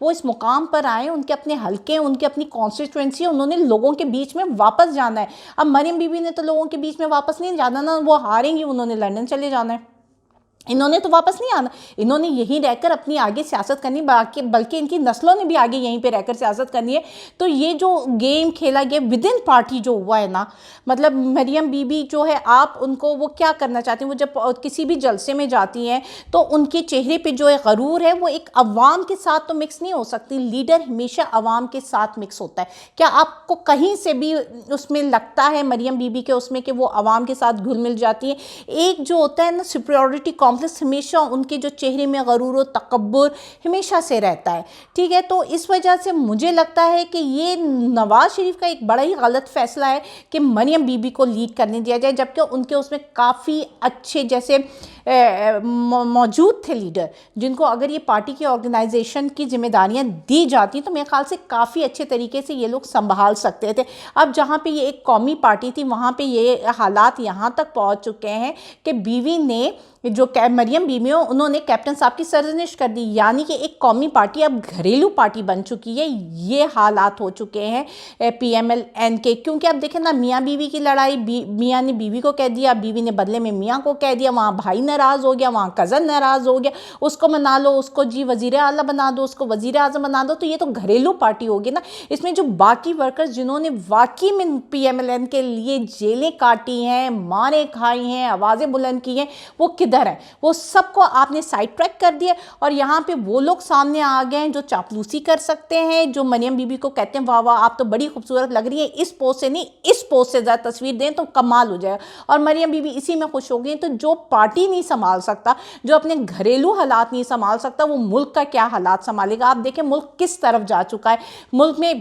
وہ اس مقام پر آئے, ان کے اپنے حلقے ہیں, ان کے اپنی کانسٹیٹوئنسی ہے, انہوں نے لوگوں کے بیچ میں واپس جانا ہے. اب مریم بی بی نے تو لوگوں کے بیچ میں واپس نہیں جانا نا, وہ ہاریں گی, انہوں نے لندن چلے جانا ہے, انہوں نے تو واپس نہیں آنا, انہوں نے یہیں رہ کر اپنی آگے سیاست کرنی, بلکہ ان کی نسلوں نے بھی آگے یہیں پہ رہ کر سیاست کرنی ہے. تو یہ جو گیم کھیلا گیا ود ان پارٹی جو ہوا ہے نا, مطلب مریم بی بی جو ہے, آپ ان کو وہ کیا کرنا چاہتی ہیں, وہ جب کسی بھی جلسے میں جاتی ہیں تو ان کے چہرے پہ جو ہے غرور ہے, وہ ایک عوام کے ساتھ تو مکس نہیں ہو سکتی. لیڈر ہمیشہ عوام کے ساتھ مکس ہوتا ہے. کیا آپ کو کہیں سے بھی اس میں لگتا ہے مریم بی بی کے اس میں کہ وہ عوام کے ساتھ گھل مل جاتی ہیں؟ ایک جو ہوتا ہے نا سپریورٹی ہمیشہ ان کے جو چہرے میں غرور و تکبر ہمیشہ سے رہتا ہے, ٹھیک ہے. تو اس وجہ سے مجھے لگتا ہے کہ یہ نواز شریف کا ایک بڑا ہی غلط فیصلہ ہے کہ مریم بی بی کو لیڈ کرنے دیا جائے, جبکہ ان کے اس میں کافی اچھے جیسے موجود تھے لیڈر, جن کو اگر یہ پارٹی کی آرگنائزیشن کی ذمہ داریاں دی جاتی تو میرے خیال سے کافی اچھے طریقے سے یہ لوگ سنبھال سکتے تھے. اب جہاں پہ یہ ایک قومی پارٹی تھی, وہاں پہ یہ حالات یہاں تک پہنچ چکے ہیں کہ بیوی نے جو مریم بی بی ہو, انہوں نے کیپٹن صاحب کی سرزنش کر دی, یعنی کہ ایک قومی پارٹی اب گھریلو پارٹی بن چکی ہے. یہ حالات ہو چکے ہیں پی ایم ایل این کے, کیونکہ اب دیکھیں نا میاں بیوی کی لڑائی, میاں نے بیوی کو کہہ دیا, بیوی نے بدلے میں میاں کو کہہ دیا, وہاں بھائی ناراض ہو گیا, وہاں کزن ناراض ہو گیا, اس کو منا لو, اس کو جی وزیر اعلیٰ بنا دو, اس کو وزیر اعظم بنا دو. تو یہ تو گھریلو پارٹی ہوگی نا. اس میں جو باقی ورکرز جنہوں نے واقعی میں پی ایم ایل این کے لیے جیلیں کاٹی ہیں, ماریں کھائی ہیں, آوازیں بلند کی ہیں, وہ کدھر ہیں؟ وہ سب کو آپ نے سائڈ ٹریک کر دیا, اور یہاں پہ وہ لوگ سامنے آ گئے ہیں جو چاپلوسی کر سکتے ہیں, جو مریم بی بی کو کہتے ہیں واہ واہ آپ تو بڑی خوبصورت لگ رہی ہیں, اس پوسٹ سے نہیں اس پوسٹ سے زیادہ تصویر دیں تو کمال ہو جائے, اور مریم بی بی اسی میں خوش ہو گئی. تو جو پارٹی نہیں سنبھال سکتا, جو اپنے گھریلو حالات نہیں سنبھال سکتا, وہ ملک کا کیا حالات سنبھالے گا؟ آپ دیکھیں ملک کس طرف جا چکا ہے. ملک میں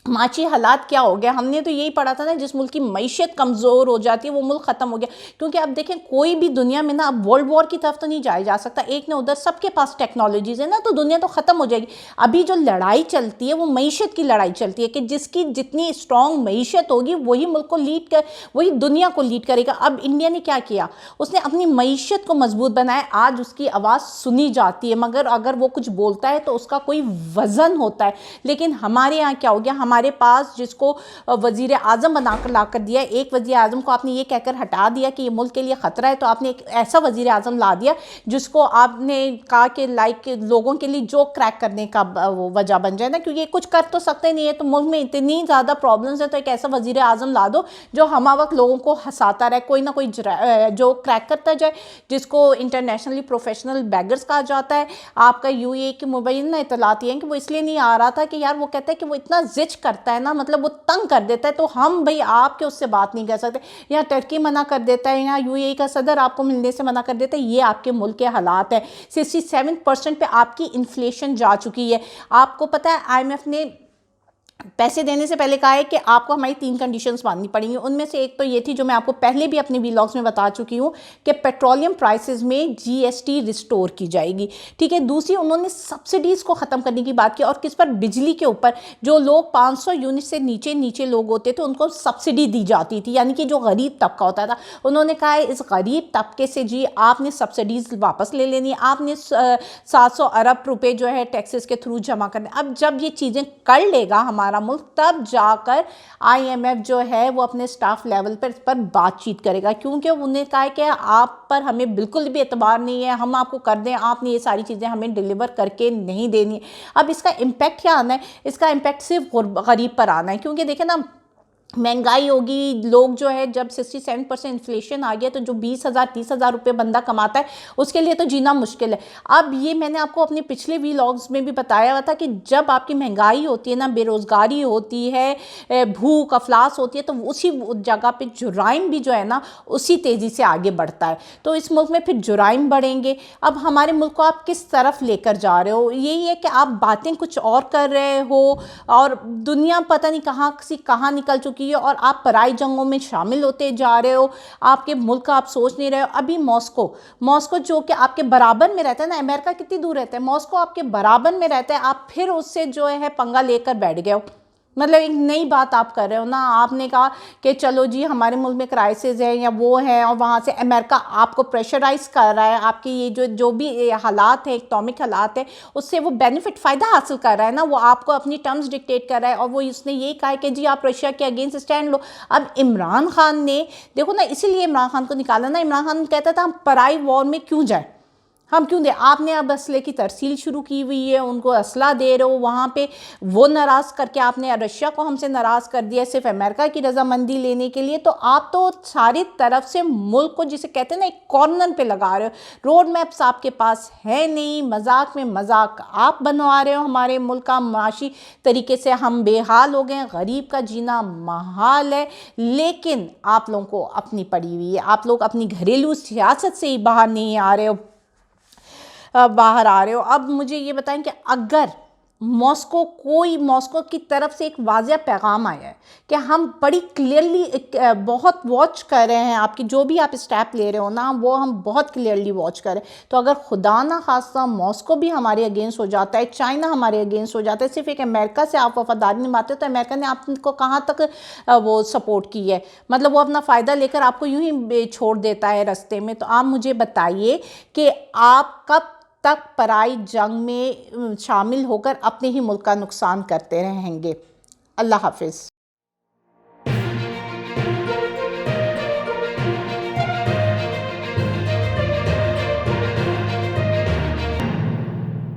معاشی حالات کیا ہو گیا, ہم نے تو یہی پڑھا تھا نا, جس ملک کی معیشت کمزور ہو جاتی ہے وہ ملک ختم ہو گیا. کیونکہ اب دیکھیں کوئی بھی دنیا میں نا اب ورلڈ وار کی طرف تو نہیں جایا جا سکتا, ایک نے ادھر, سب کے پاس ٹیکنالوجیز ہے نا, تو دنیا تو ختم ہو جائے گی. ابھی جو لڑائی چلتی ہے وہ معیشت کی لڑائی چلتی ہے, کہ جس کی جتنی اسٹرانگ معیشت ہوگی وہی ملک کو وہی دنیا کو لیڈ کرے گا. اب انڈیا نے کیا کیا, اس نے اپنی معیشت کو مضبوط بنایا, آج اس کی آواز سنی جاتی ہے, مگر اگر وہ کچھ بولتا ہے تو اس کا کوئی وزن ہوتا ہے. لیکن ہمارے یہاں کیا ہو گیا, ہمارے پاس جس کو وزیر اعظم بنا کر لا کر دیا, ایک وزیر اعظم کو آپ نے یہ کہہ کر ہٹا دیا کہ یہ ملک کے لیے خطرہ ہے, تو آپ نے ایک ایسا وزیر اعظم لا دیا جس کو آپ نے کہا کہ لائک لوگوں کے لیے جو کریک کرنے کا وجہ بن جائے نا, کیونکہ یہ کچھ کر تو سکتے نہیں ہے, تو ملک میں اتنی زیادہ پرابلمز ہیں, تو ایک ایسا وزیر اعظم لا دو جو ہمہ وقت لوگوں کو ہنساتا رہے, کوئی نہ کوئی جو کریک کرتا جائے, جس کو انٹرنیشنلی پروفیشنل بیگرز کہا جاتا ہے. آپ کا یو اے کی مبینہ اطلاعات یہ ہیں کہ وہ اس لیے نہیں آ رہا تھا کہ یار وہ کہتا ہے کہ وہ اتنا زچ کرتا ہے نا, مطلب وہ تنگ کر دیتا ہے, تو ہم بھئی آپ کے اس سے بات نہیں کر سکتے. یا ٹرکی منع کر دیتا ہے, یا یو اے ای کا صدر آپ کو ملنے سے منع کر دیتا ہے. یہ آپ کے ملک کے حالات ہیں. 67% پہ آپ کی انفلیشن جا چکی ہے. آپ کو پتہ ہے آئی ایم ایف نے پیسے دینے سے پہلے کہا ہے کہ آپ کو ہماری 3 کنڈیشنز ماننی پڑیں گی. ان میں سے ایک تو یہ تھی جو میں آپ کو پہلے بھی اپنے ویلاگز میں بتا چکی ہوں, کہ پیٹرولیم پرائسز میں جی ایس ٹی ریسٹور کی جائے گی, ٹھیک ہے. دوسری انہوں نے سبسڈیز کو ختم کرنے کی بات کی, اور کس پر؟ بجلی کے اوپر. جو لوگ 500 یونٹ سے نیچے لوگ ہوتے تھے ان کو سبسڈی دی جاتی تھی, یعنی کہ جو غریب طبقہ ہوتا تھا. انہوں نے کہا ہے اس غریب طبقے سے جی آپ نے سبسڈیز واپس لے لینی, آپ نے 700 ارب روپے جو ہے ٹیکسز کے تھرو جمع کرنے. اب جب یہ چیزیں کر لے گا ہمارا ملک, تب جا کر آئی ایم ایف جو ہے وہ اپنے سٹاف لیول پر اس پر بات چیت کرے گا, کیونکہ انہوں نے کہا ہے کہ آپ پر ہمیں بالکل بھی اعتبار نہیں ہے, ہم آپ کو کر دیں, آپ نے یہ ساری چیزیں ہمیں ڈیلیور کر کے نہیں دینی. اب اس کا امپیکٹ کیا آنا ہے؟ اس کا امپیکٹ صرف غریب پر آنا ہے, کیونکہ دیکھیں نا مہنگائی ہوگی, لوگ جو ہے جب 67% انفلیشن آ گیا تو جو 20,000 30,000 روپے بندہ کماتا ہے اس کے لیے تو جینا مشکل ہے. اب یہ میں نے آپ کو اپنے پچھلے ویلاگز میں بھی بتایا ہوا تھا کہ جب آپ کی مہنگائی ہوتی ہے نا, بے روزگاری ہوتی ہے, بھوک افلاس ہوتی ہے, تو اسی جگہ پہ جرائم بھی جو ہے نا اسی تیزی سے آگے بڑھتا ہے. تو اس ملک میں پھر جرائم بڑھیں گے. اب ہمارے ملک کو آپ کس طرف لے کر جا رہے ہو؟ یہی ہے کہ آپ باتیں کچھ اور کر رہے ہو, اور دنیا پتہ نہیں کہاں نکل چکی, اور آپ پرائی جنگوں میں شامل ہوتے جا رہے ہو. آپ کے ملک کا آپ سوچ نہیں رہے ہو. ابھی ماسکو جو کہ آپ کے برابر میں رہتا ہے نا, امریکہ کتنی دور رہتا ہے, ماسکو آپ کے برابر میں رہتا ہے, آپ پھر اس سے جو ہے پنگا لے کر بیٹھ گئے ہو. مطلب ایک نئی بات آپ کر رہے ہو نا. آپ نے کہا کہ چلو جی ہمارے ملک میں کرائسس ہے یا وہ ہے، اور وہاں سے امریکہ آپ کو پریشرائز کر رہا ہے، آپ کی یہ جو بھی حالات ہیں، اکنامک حالات ہیں، اس سے وہ بینیفٹ فائدہ حاصل کر رہا ہے نا. وہ آپ کو اپنی ٹرمز ڈکٹیٹ کر رہا ہے، اور وہ اس نے یہ کہا ہے کہ جی آپ رشیا کے اگینسٹ اسٹینڈ لو. اب عمران خان نے دیکھو نا، اسی لیے عمران خان کو نکالا نا. عمران خان کہتا تھا ہم پرائی وار میں کیوں جائیں، ہم کیوں دیں. آپ نے اب اسلحے کی ترسیل شروع کی ہوئی ہے، ان کو اسلحہ دے رہے ہو وہاں پہ. وہ ناراض کر کے آپ نے رشیا کو ہم سے ناراض کر دیا صرف امریکہ کی رضامندی لینے کے لیے. تو آپ تو ساری طرف سے ملک کو، جسے کہتے ہیں نا، ایک کارنر پہ لگا رہے ہو. روڈ میپس آپ کے پاس ہے نہیں، مذاق میں مذاق آپ بنوا رہے ہو. ہمارے ملک کا معاشی طریقے سے ہم بے حال ہو گئے ہیں، غریب کا جینا محال ہے. لیکن آپ لوگوں کو اپنی پڑی ہوئی ہے، آپ لوگ اپنی گھریلو سیاست سے ہی باہر نہیں آ رہے ہو. اب مجھے یہ بتائیں کہ اگر ماسکو کی طرف سے ایک واضح پیغام آیا ہے کہ ہم بڑی کلیئرلی بہت واچ کر رہے ہیں، آپ کی جو بھی آپ اسٹیپ لے رہے ہو نا، وہ ہم بہت کلیئرلی واچ کر رہے ہیں. تو اگر خدا نہ خواستہ ماسکو بھی ہمارے اگینسٹ ہو جاتا ہے، چائنا ہمارے اگینسٹ ہو جاتا ہے، صرف ایک امریکہ سے آپ وفاداری نبھاتے ہو، تو امریکہ نے آپ کو کہاں تک وہ سپورٹ کی ہے؟ مطلب وہ اپنا فائدہ لے کر آپ کو یوں ہی چھوڑ دیتا ہے رستے میں. تو آپ مجھے بتائیے کہ آپ کب تک پرائی جنگ میں شامل ہو کر اپنے ہی ملک کا نقصان کرتے رہیں گے؟ اللہ حافظ.